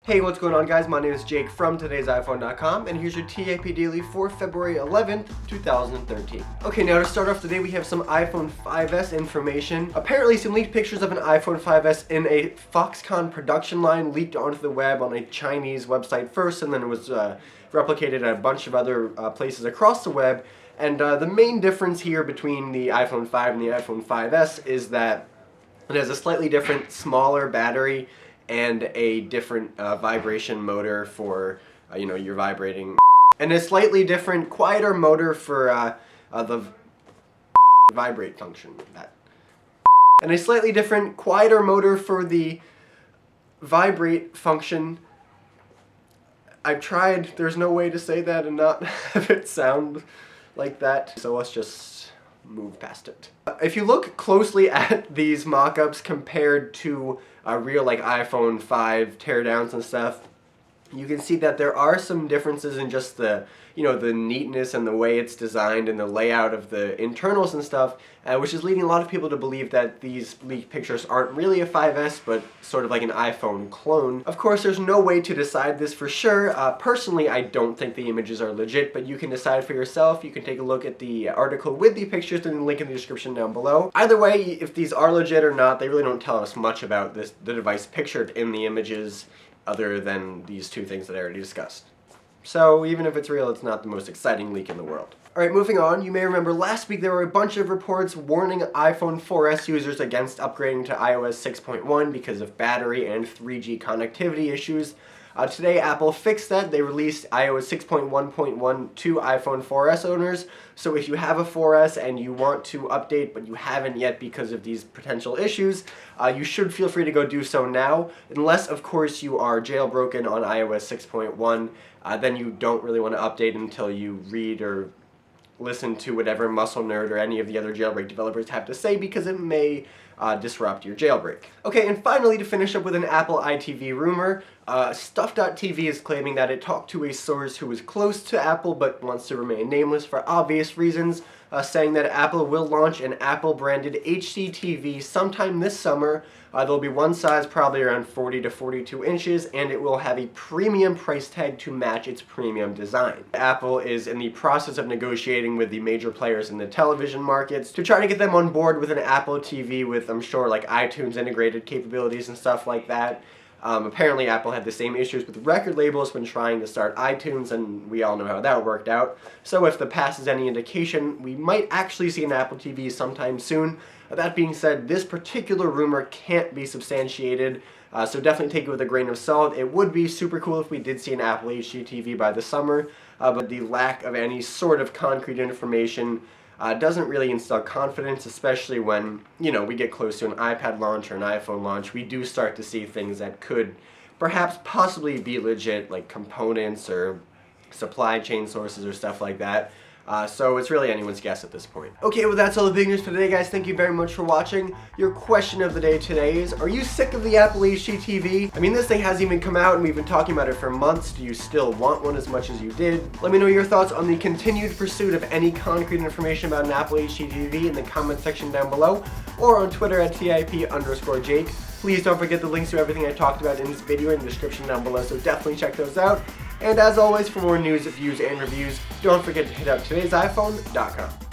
Hey, what's going on guys? My name is Jake from TodaysiPhone.com and here's your TAP Daily for February 11th, 2013. Okay, now to start off today we have some iPhone 5S information. Apparently some leaked pictures of an iPhone 5S in a Foxconn production line leaked onto the web on a Chinese website first, and then it was replicated at a bunch of other places across the web. And the main difference here between the iPhone 5 and the iPhone 5S is that it has a slightly different, smaller battery and a different vibration motor for, your vibrating, and a slightly different, quieter motor for the vibrate function. And a slightly different, quieter motor for the vibrate function. I've tried, there's no way to say that and not have it sound like that, so let's just move past it. If you look closely at these mock-ups compared to real iPhone 5 teardowns and stuff, you can see that there are some differences in just the the neatness and the way it's designed and the layout of the internals and stuff, which is leading a lot of people to believe that these leaked pictures aren't really a 5S but sort of like an iPhone clone. Of course, there's no way to decide this for sure. Personally, I don't think the images are legit, but you can decide for yourself. You can take a look at the article with the pictures and the link in the description down below. Either way, if these are legit or not, they really don't tell us much about the device pictured in the images other than these two things that I already discussed. So even if it's real, it's not the most exciting leak in the world. Alright, moving on, you may remember last week there were a bunch of reports warning iPhone 4S users against upgrading to iOS 6.1 because of battery and 3G connectivity issues. Today Apple fixed that. They released iOS 6.1.1 to iPhone 4S owners. So if you have a 4S and you want to update but you haven't yet because of these potential issues, you should feel free to go do so now, unless of course you are jailbroken on iOS 6.1. Then you don't really want to update until you read or listen to whatever Muscle Nerd or any of the other jailbreak developers have to say, because it may disrupt your jailbreak. Okay, and finally, to finish up with an Apple iTV rumor, Stuff.tv is claiming that it talked to a source who is close to Apple but wants to remain nameless for obvious reasons, saying that Apple will launch an Apple-branded HD TV sometime this summer. There'll be one size, probably around 40 to 42 inches, and it will have a premium price tag to match its premium design. Apple is in the process of negotiating with the major players in the television markets to try to get them on board with an Apple TV with, I'm sure, iTunes integrated capabilities and stuff like that. Apparently Apple had the same issues with record labels when trying to start iTunes, and we all know how that worked out. So if the past is any indication, we might actually see an Apple TV sometime soon. That being said, this particular rumor can't be substantiated, so definitely take it with a grain of salt. It would be super cool if we did see an Apple HD TV by the summer, but the lack of any sort of concrete information doesn't really instill confidence, especially when, we get close to an iPad launch or an iPhone launch. We do start to see things that could perhaps possibly be legit, like components or supply chain sources or stuff like that. So it's really anyone's guess at this point. Okay, well that's all the big news for today, guys. Thank you very much for watching. Your question of the day today is, are you sick of the Apple HD TV? I mean, this thing hasn't even come out and we've been talking about it for months. Do you still want one as much as you did? Let me know your thoughts on the continued pursuit of any concrete information about an Apple HD TV in the comment section down below, or on Twitter at TIP_Jake. Please don't forget the links to everything I talked about in this video in the description down below, so definitely check those out. And as always, for more news, views, and reviews, don't forget to hit up TodaysiPhone.com.